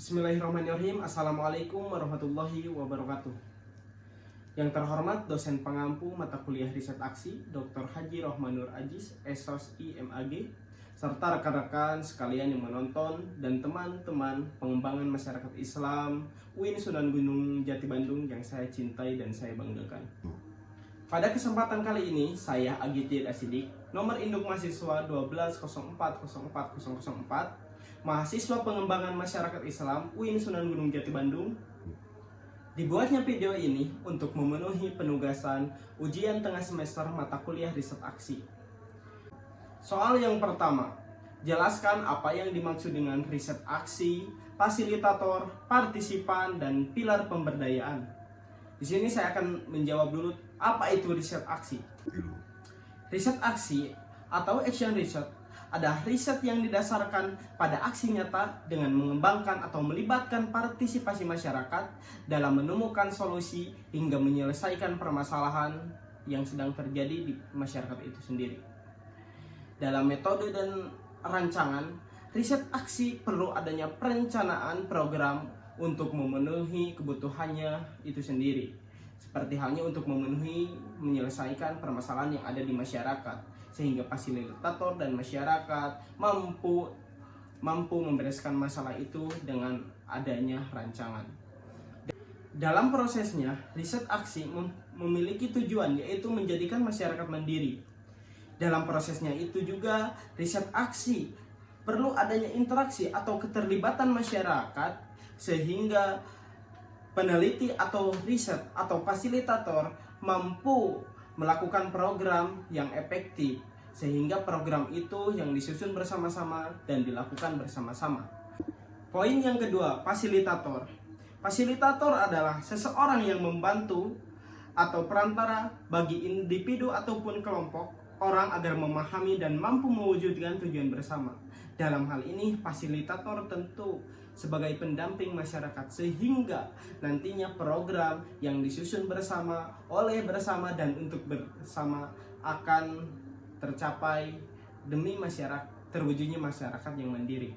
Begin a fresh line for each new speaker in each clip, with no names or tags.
Bismillahirrahmanirrahim. Assalamualaikum warahmatullahi wabarakatuh. Yang terhormat dosen pengampu mata kuliah riset aksi Dr. Haji Rohmanur Aziz, SOSI MAG, serta rekan-rekan sekalian yang menonton dan teman-teman pengembangan masyarakat Islam UIN Sunan Gunung Jati Bandung yang saya cintai dan saya banggakan. Pada kesempatan kali ini, saya Agit Asidik, nomor induk mahasiswa 120404004, mahasiswa pengembangan masyarakat Islam UIN Sunan Gunung Jati Bandung. Dibuatnya video ini untuk memenuhi penugasan ujian tengah semester mata kuliah riset aksi. Soal yang pertama, jelaskan apa yang dimaksud dengan riset aksi, fasilitator, partisipan, dan pilar pemberdayaan. Di sini saya akan menjawab dulu apa itu riset aksi. Riset aksi atau action research ada riset yang didasarkan pada aksi nyata dengan mengembangkan atau melibatkan partisipasi masyarakat dalam menemukan solusi hingga menyelesaikan permasalahan yang sedang terjadi di masyarakat itu sendiri. Dalam metode dan rancangan, riset aksi perlu adanya perencanaan program untuk memenuhi kebutuhannya itu sendiri. Seperti halnya untuk menyelesaikan permasalahan yang ada di masyarakat, sehingga fasilitator dan masyarakat mampu membereskan masalah itu dengan adanya rancangan. Dalam prosesnya, riset aksi memiliki tujuan, yaitu menjadikan masyarakat mandiri. Dalam prosesnya itu juga, riset aksi perlu adanya interaksi atau keterlibatan masyarakat, sehingga peneliti atau riset atau fasilitator mampu melakukan program yang efektif, sehingga program itu yang disusun bersama-sama dan dilakukan bersama-sama. Poin yang kedua, fasilitator. Fasilitator adalah seseorang yang membantu atau perantara bagi individu ataupun kelompok orang agar memahami dan mampu mewujudkan tujuan bersama. Dalam hal ini, fasilitator tentu sebagai pendamping masyarakat, sehingga nantinya program yang disusun bersama, oleh bersama, dan untuk bersama akan tercapai demi masyarakat, terwujudnya masyarakat yang mandiri.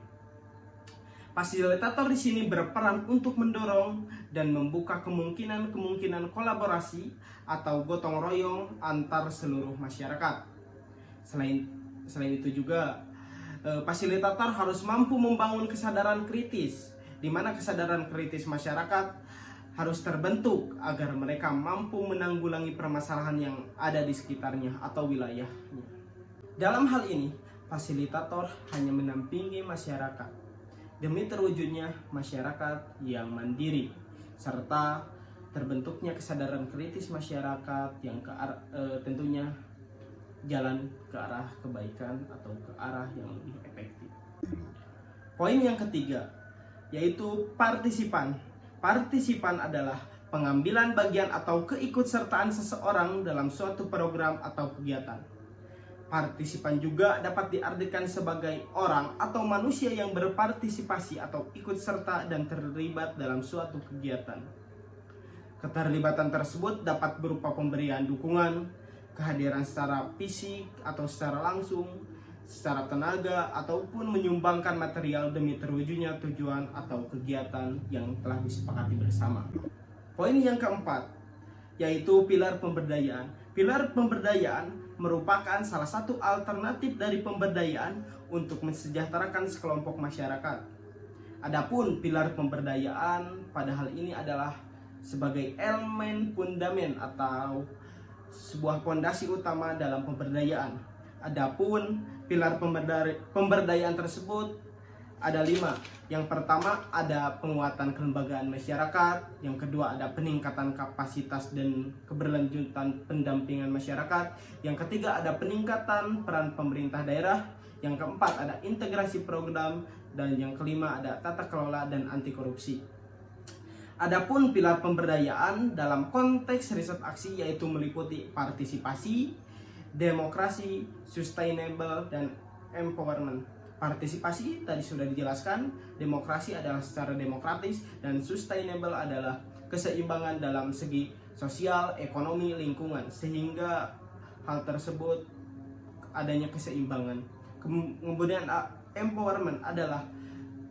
Fasilitator di sini berperan untuk mendorong dan membuka kemungkinan kolaborasi atau gotong royong antar seluruh masyarakat. Selain itu juga, fasilitator harus mampu membangun kesadaran kritis, di mana kesadaran kritis masyarakat harus terbentuk agar mereka mampu menanggulangi permasalahan yang ada di sekitarnya atau wilayahnya. Dalam hal ini, fasilitator hanya mendampingi masyarakat demi terwujudnya masyarakat yang mandiri, serta terbentuknya kesadaran kritis masyarakat yang tentunya jalan ke arah kebaikan atau ke arah yang lebih efektif. Poin yang ketiga, yaitu partisipan. Partisipan adalah pengambilan bagian atau keikutsertaan seseorang dalam suatu program atau kegiatan. Partisipan juga dapat diartikan sebagai orang atau manusia yang berpartisipasi atau ikut serta dan terlibat dalam suatu kegiatan. Keterlibatan tersebut dapat berupa pemberian dukungan, kehadiran secara fisik atau secara langsung, secara tenaga, ataupun menyumbangkan material demi terwujudnya tujuan atau kegiatan yang telah disepakati bersama. Poin yang keempat, yaitu pilar pemberdayaan. Pilar pemberdayaan merupakan salah satu alternatif dari pemberdayaan untuk mensejahterakan sekelompok masyarakat. Adapun pilar pemberdayaan pada hal ini adalah sebagai elemen fundamen atau sebuah fondasi utama dalam pemberdayaan. Adapun pilar pemberdayaan tersebut ada 5. Yang pertama ada penguatan kelembagaan masyarakat, yang kedua ada peningkatan kapasitas dan keberlanjutan pendampingan masyarakat, yang ketiga ada peningkatan peran pemerintah daerah, yang keempat ada integrasi program, dan yang kelima ada tata kelola dan anti korupsi. Adapun pilar pemberdayaan dalam konteks riset aksi yaitu meliputi partisipasi, demokrasi, sustainable, dan empowerment. Partisipasi tadi sudah dijelaskan, demokrasi adalah secara demokratis, dan sustainable adalah keseimbangan dalam segi sosial, ekonomi, lingkungan, sehingga hal tersebut adanya keseimbangan. Kemudian empowerment adalah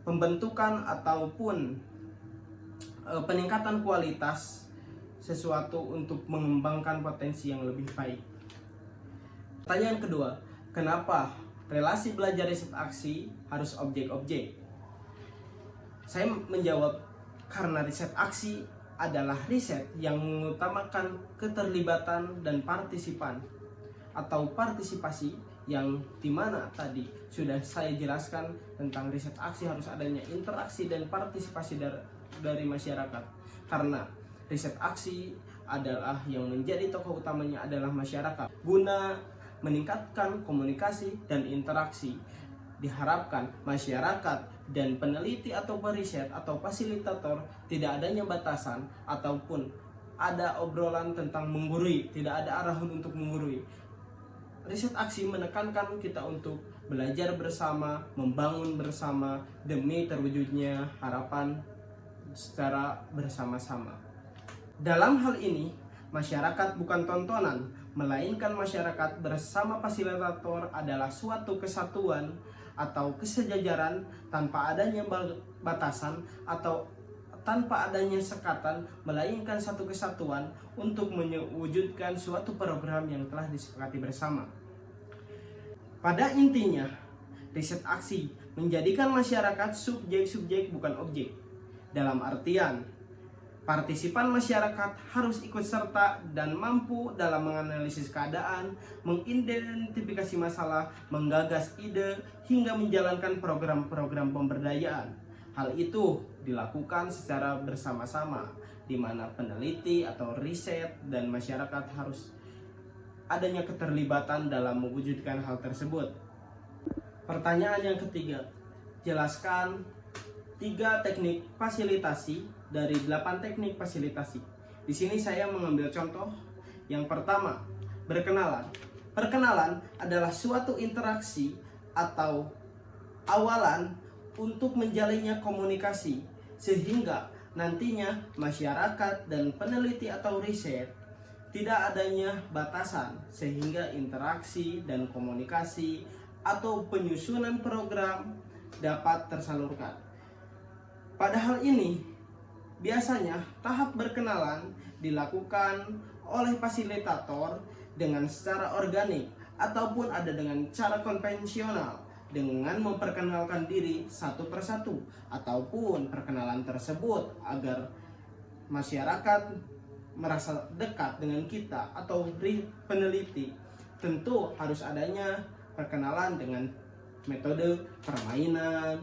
pembentukan ataupun peningkatan kualitas sesuatu untuk mengembangkan potensi yang lebih baik. Pertanyaan kedua, kenapa relasi belajar riset aksi harus objek-objek? Saya menjawab, karena riset aksi adalah riset yang mengutamakan keterlibatan dan partisipan atau partisipasi, yang dimana tadi sudah saya jelaskan tentang riset aksi harus adanya interaksi dan partisipasi dari masyarakat. Karena riset aksi adalah yang menjadi tokoh utamanya adalah masyarakat. Guna meningkatkan komunikasi dan interaksi, diharapkan masyarakat dan peneliti atau periset atau fasilitator tidak adanya batasan ataupun ada obrolan tentang menggurui, tidak ada arahan untuk menggurui. Riset aksi menekankan kita untuk belajar bersama, membangun bersama demi terwujudnya harapan secara bersama-sama. Dalam hal ini, masyarakat bukan tontonan, melainkan masyarakat bersama fasilitator adalah suatu kesatuan atau kesejajaran tanpa adanya batasan atau tanpa adanya sekatan, melainkan satu kesatuan untuk mewujudkan suatu program yang telah disepakati bersama. Pada intinya, riset aksi menjadikan masyarakat subjek-subjek bukan objek. Dalam artian, partisipan masyarakat harus ikut serta dan mampu dalam menganalisis keadaan, mengidentifikasi masalah, menggagas ide, hingga menjalankan program-program pemberdayaan. Hal itu dilakukan secara bersama-sama, di mana peneliti atau riset dan masyarakat harus adanya keterlibatan dalam mewujudkan hal tersebut. Pertanyaan yang ketiga, jelaskan 3 teknik fasilitasi dari 8 teknik fasilitasi. Di sini saya mengambil contoh. Yang pertama, berkenalan. Perkenalan adalah suatu interaksi atau awalan untuk menjalinnya komunikasi, sehingga nantinya masyarakat dan peneliti atau riset tidak adanya batasan, sehingga interaksi dan komunikasi atau penyusunan program dapat tersalurkan. Pada hal ini, biasanya tahap berkenalan dilakukan oleh fasilitator dengan secara organik ataupun ada dengan cara konvensional dengan memperkenalkan diri satu persatu, ataupun perkenalan tersebut agar masyarakat merasa dekat dengan kita atau peneliti. Tentu harus adanya perkenalan dengan metode permainan.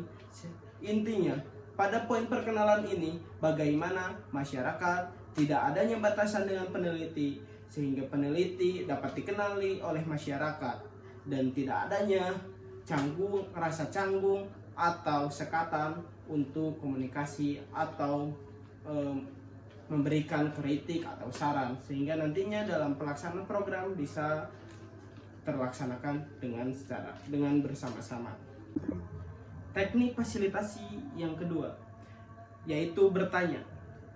Intinya, pada poin perkenalan ini, bagaimana masyarakat tidak adanya batasan dengan peneliti, sehingga peneliti dapat dikenali oleh masyarakat dan tidak adanya rasa canggung atau sekatan untuk komunikasi atau memberikan kritik atau saran, sehingga nantinya dalam pelaksanaan program bisa terlaksanakan dengan bersama-sama. Teknik fasilitasi yang kedua, yaitu bertanya.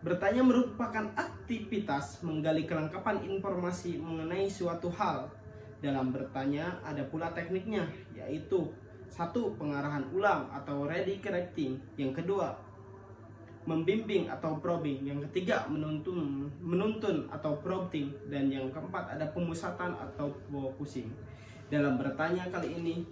Bertanya merupakan aktivitas menggali kelengkapan informasi mengenai suatu hal. Dalam bertanya ada pula tekniknya, yaitu 1. Pengarahan ulang atau redirecting. Yang kedua, membimbing atau probing. Yang ketiga, menuntun atau prompting. Dan yang keempat, ada pemusatan atau focusing. Dalam bertanya kali ini,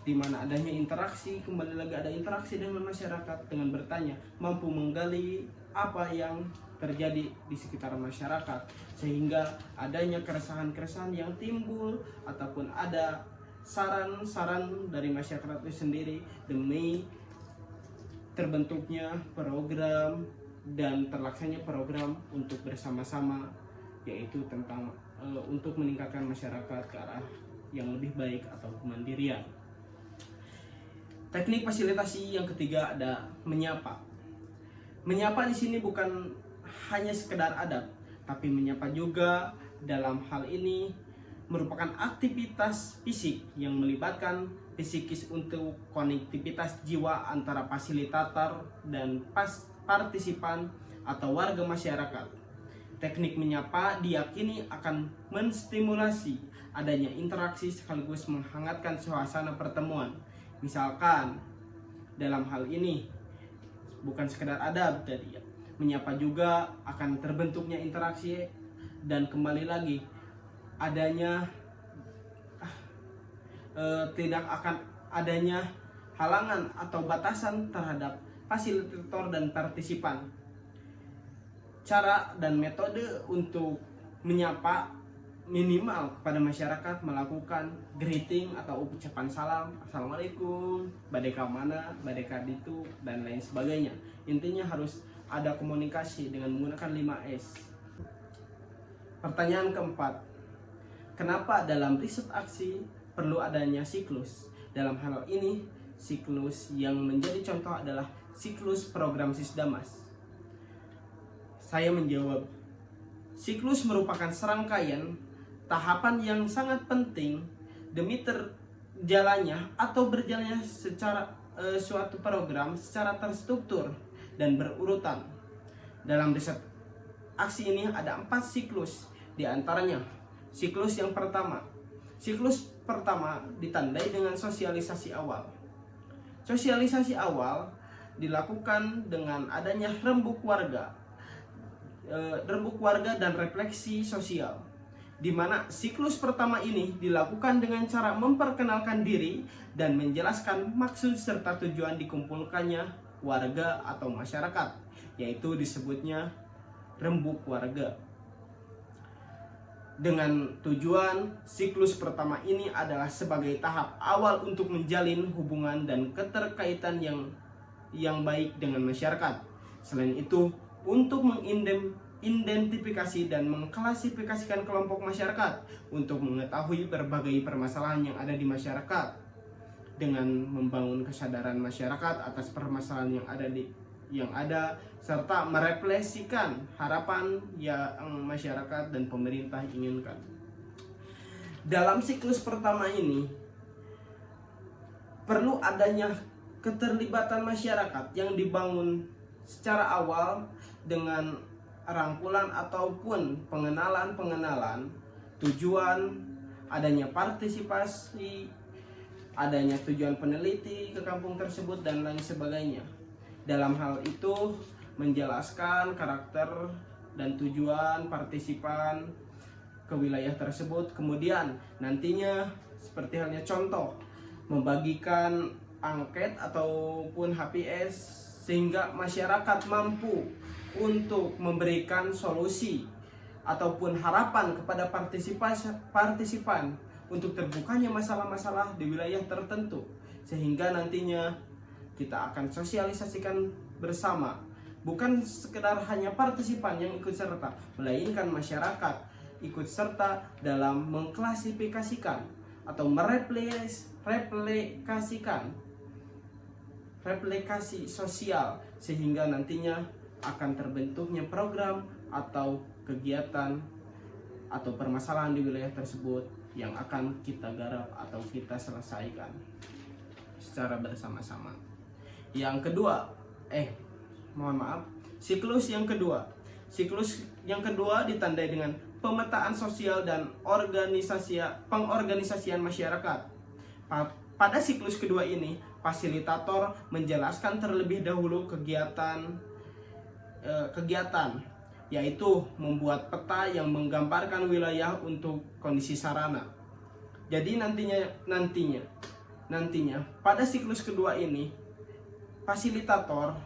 di mana adanya interaksi, kembali lagi ada interaksi dengan masyarakat. Dengan bertanya mampu menggali apa yang terjadi di sekitar masyarakat, sehingga adanya keresahan-keresahan yang timbul ataupun ada saran-saran dari masyarakat itu sendiri demi terbentuknya program dan terlaksananya program untuk bersama-sama, yaitu tentang untuk meningkatkan masyarakat ke arah yang lebih baik atau kemandirian. Teknik fasilitasi yang ketiga ada menyapa. Menyapa di sini bukan hanya sekedar adab, tapi menyapa juga dalam hal ini merupakan aktivitas fisik yang melibatkan psikis untuk konektivitas jiwa antara fasilitator dan partisipan atau warga masyarakat. Teknik menyapa diyakini akan menstimulasi adanya interaksi sekaligus menghangatkan suasana pertemuan. Misalkan dalam hal ini bukan sekedar adab tadi ya. Menyapa juga akan terbentuknya interaksi dan kembali lagi adanya tidak akan adanya halangan atau batasan terhadap fasilitator dan partisipan. Cara dan metode untuk menyapa minimal kepada masyarakat melakukan greeting atau ucapan salam, assalamualaikum, badeka mana, badeka ditu, dan lain sebagainya. Intinya harus ada komunikasi dengan menggunakan 5S. Pertanyaan keempat, kenapa dalam riset aksi perlu adanya siklus? Dalam hal ini, siklus yang menjadi contoh adalah siklus program Sisdamas. Saya menjawab, siklus merupakan serangkaian tahapan yang sangat penting demi terjalannya atau berjalannya secara suatu program secara terstruktur dan berurutan. Dalam riset aksi ini ada 4 siklus, di antaranya siklus yang pertama. Siklus pertama ditandai dengan sosialisasi awal. Sosialisasi awal dilakukan dengan adanya rembuk warga dan refleksi sosial, di mana siklus pertama ini dilakukan dengan cara memperkenalkan diri dan menjelaskan maksud serta tujuan dikumpulkannya warga atau masyarakat, yaitu disebutnya rembuk warga. Dengan tujuan, siklus pertama ini adalah sebagai tahap awal untuk menjalin hubungan dan keterkaitan yang baik dengan masyarakat. Selain itu, untuk mengidentifikasi dan mengklasifikasikan kelompok masyarakat untuk mengetahui berbagai permasalahan yang ada di masyarakat, dengan membangun kesadaran masyarakat atas permasalahan yang ada serta merefleksikan harapan yang masyarakat dan pemerintah inginkan. Dalam siklus pertama ini perlu adanya keterlibatan masyarakat yang dibangun secara awal dengan rangkulan ataupun pengenalan tujuan, adanya partisipasi, adanya tujuan peneliti ke kampung tersebut dan lain sebagainya. Dalam hal itu menjelaskan karakter dan tujuan partisipan ke wilayah tersebut. Kemudian nantinya seperti halnya contoh membagikan angket ataupun HPS sehingga masyarakat mampu untuk memberikan solusi ataupun harapan kepada partisipan untuk terbukanya masalah-masalah di wilayah tertentu, sehingga nantinya kita akan sosialisasikan bersama. Bukan sekedar hanya partisipan yang ikut serta, melainkan masyarakat ikut serta dalam mengklasifikasikan atau replikasi sosial, sehingga nantinya akan terbentuknya program atau kegiatan atau permasalahan di wilayah tersebut yang akan kita garap atau kita selesaikan secara bersama-sama. Yang kedua, siklus yang kedua. Siklus yang kedua ditandai dengan pemetaan sosial dan pengorganisasian masyarakat. Pada siklus kedua ini, fasilitator menjelaskan terlebih dahulu kegiatan, yaitu membuat peta yang menggambarkan wilayah untuk kondisi sarana. Jadi nantinya pada siklus kedua ini, fasilitator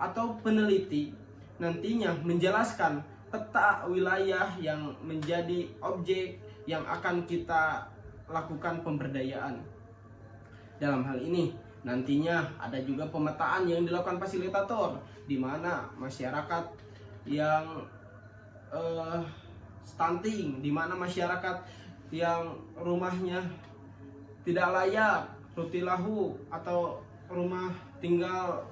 atau peneliti nantinya menjelaskan peta wilayah yang menjadi objek yang akan kita lakukan pemberdayaan. Dalam hal ini nantinya ada juga pemetaan yang dilakukan fasilitator, di mana masyarakat yang stunting, di mana masyarakat yang rumahnya tidak layak, rutilahu atau rumah tinggal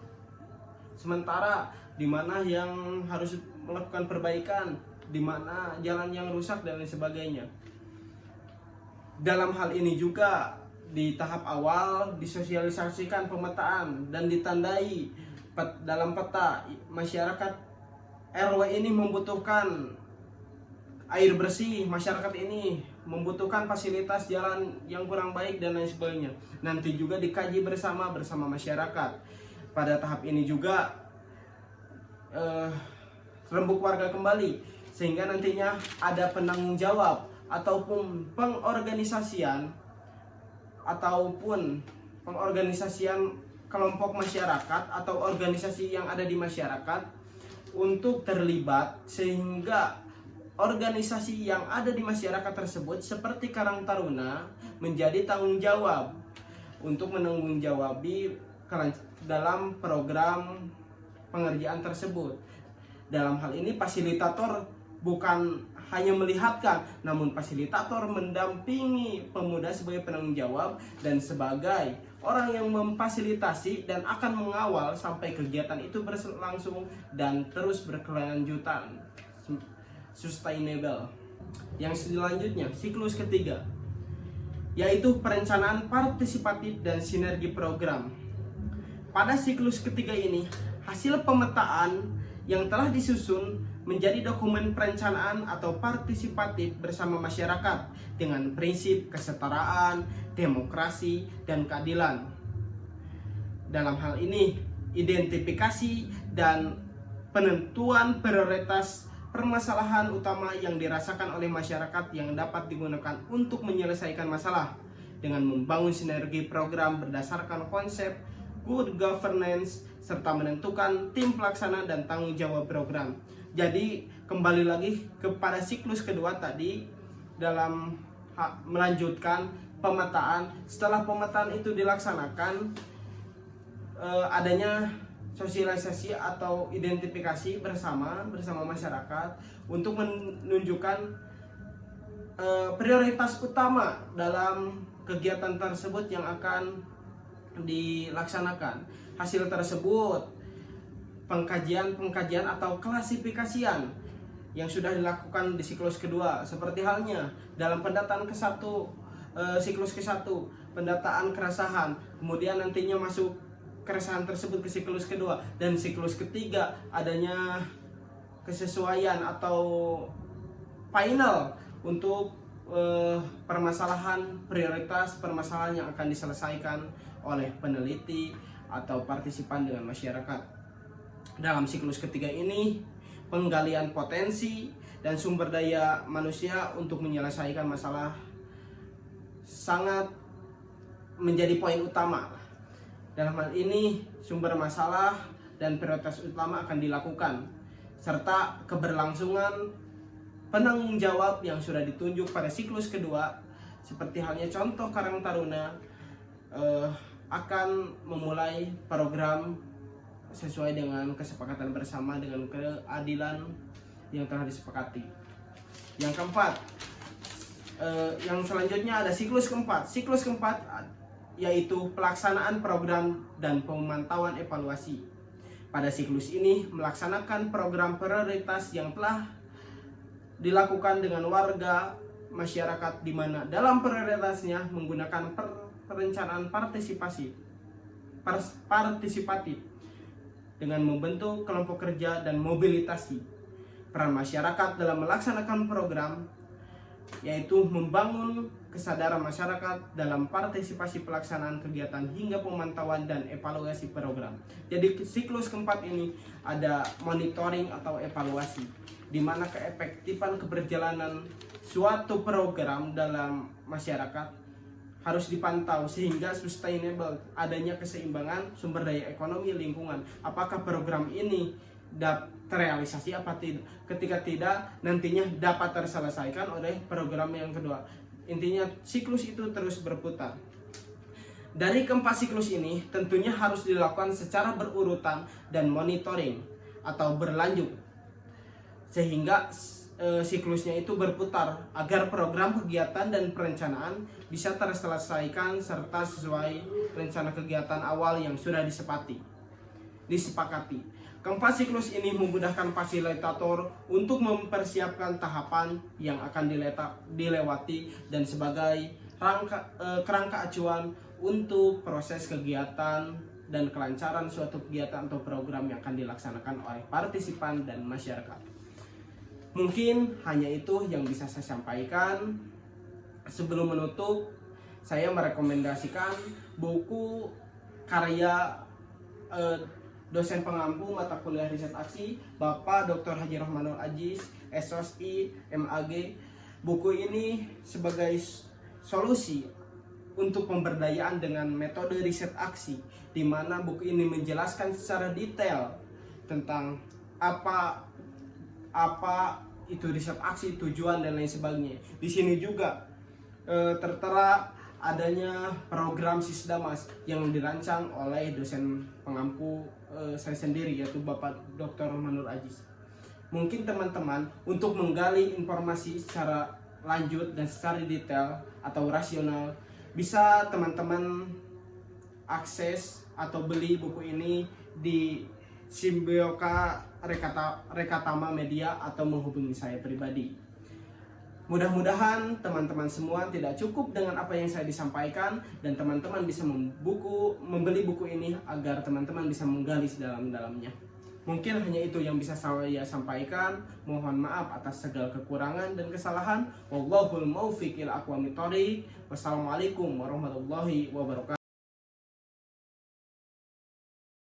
sementara, di mana yang harus melakukan perbaikan, di mana jalan yang rusak dan lain sebagainya. Dalam hal ini juga di tahap awal disosialisasikan pemetaan dan ditandai dalam peta masyarakat RW ini membutuhkan air bersih, masyarakat ini membutuhkan fasilitas jalan yang kurang baik dan lain sebagainya. Nanti juga dikaji bersama masyarakat. Pada tahap ini juga rembuk warga kembali, sehingga nantinya ada penanggung jawab ataupun pengorganisasian kelompok masyarakat atau organisasi yang ada di masyarakat untuk terlibat, sehingga organisasi yang ada di masyarakat tersebut seperti Karang Taruna menjadi tanggung jawab untuk menanggung-jawabi dalam program pengerjaan tersebut. Dalam hal ini fasilitator bukan hanya melihatkan, namun fasilitator mendampingi pemuda sebagai penanggung jawab dan sebagai orang yang memfasilitasi dan akan mengawal sampai kegiatan itu berlangsung dan terus berkelanjutan, sustainable. Yang selanjutnya, siklus ketiga, yaitu perencanaan partisipatif dan sinergi program. Pada siklus ketiga ini, hasil pemetaan yang telah disusun menjadi dokumen perencanaan atau partisipatif bersama masyarakat dengan prinsip kesetaraan, demokrasi, dan keadilan. Dalam hal ini, identifikasi dan penentuan prioritas permasalahan utama yang dirasakan oleh masyarakat yang dapat digunakan untuk menyelesaikan masalah dengan membangun sinergi program berdasarkan konsep good governance serta menentukan tim pelaksana dan tanggung jawab program. Jadi kembali lagi kepada siklus kedua tadi dalam melanjutkan pemetaan. Setelah pemetaan itu dilaksanakan, adanya sosialisasi atau identifikasi bersama masyarakat untuk menunjukkan prioritas utama dalam kegiatan tersebut yang akan dilaksanakan. Hasil tersebut pengkajian atau klasifikasian yang sudah dilakukan di siklus kedua, seperti halnya dalam pendataan siklus ke-1 pendataan keresahan, kemudian nantinya masuk keresahan tersebut ke siklus kedua, dan siklus ketiga adanya kesesuaian atau final untuk prioritas permasalahan yang akan diselesaikan oleh peneliti atau partisipan dengan masyarakat. Dalam siklus ketiga ini, penggalian potensi dan sumber daya manusia untuk menyelesaikan masalah sangat menjadi poin utama. Dalam hal ini, sumber masalah dan prioritas utama akan dilakukan, serta keberlangsungan penanggung jawab yang sudah ditunjuk pada siklus kedua, seperti halnya contoh Karang Taruna akan memulai program sesuai dengan kesepakatan bersama dengan keadilan yang telah disepakati. Yang keempat, yang selanjutnya ada siklus keempat. Siklus keempat yaitu pelaksanaan program dan pemantauan evaluasi. Pada siklus ini melaksanakan program prioritas yang telah dilakukan dengan warga masyarakat, di mana dalam prioritasnya menggunakan perencanaan partisipatif dengan membentuk kelompok kerja dan mobilitasi. Peran masyarakat dalam melaksanakan program yaitu membangun kesadaran masyarakat dalam partisipasi pelaksanaan kegiatan hingga pemantauan dan evaluasi program. Jadi siklus keempat ini ada monitoring atau evaluasi, di mana keefektifan keberjalanan suatu program dalam masyarakat harus dipantau sehingga sustainable, adanya keseimbangan sumber daya ekonomi lingkungan. Apakah program ini terrealisasi apa tidak? Ketika tidak, nantinya dapat terselesaikan oleh program yang kedua. Intinya siklus itu terus berputar. Dari keempat siklus ini tentunya harus dilakukan secara berurutan dan monitoring atau berlanjut, sehingga siklusnya itu berputar agar program kegiatan dan perencanaan bisa terselesaikan serta sesuai rencana kegiatan awal yang sudah disepakati. Keempat siklus ini memudahkan fasilitator untuk mempersiapkan tahapan yang akan dilewati dan sebagai kerangka acuan untuk proses kegiatan dan kelancaran suatu kegiatan atau program yang akan dilaksanakan oleh partisipan dan masyarakat. Mungkin hanya itu yang bisa saya sampaikan. Sebelum menutup, saya merekomendasikan buku karya dosen pengampu mata kuliah riset aksi, Bapak Dr. Haji Rohmanul Aziz, SOSI, MAG. Buku ini sebagai solusi untuk pemberdayaan dengan metode riset aksi, di mana buku ini menjelaskan secara detail tentang apa itu riset aksi, tujuan dan lain sebagainya. Di sini juga tertera adanya program Sisdamas yang dirancang oleh dosen pengampu saya sendiri, yaitu Bapak Dr. Rohmanul Aziz. Mungkin teman-teman untuk menggali informasi secara lanjut dan secara detail atau rasional, bisa teman-teman akses atau beli buku ini di Simbioka Rekatama Media atau menghubungi saya pribadi. Mudah-mudahan teman-teman semua tidak cukup dengan apa yang saya disampaikan, dan teman-teman bisa membeli buku ini agar teman-teman bisa menggali sedalam-dalamnya. Mungkin hanya itu yang bisa saya sampaikan. Mohon maaf atas segala kekurangan dan kesalahan. Wallahul muwaffiq ila aqwamit thoriq. Wassalamualaikum warahmatullahi wabarakatuh.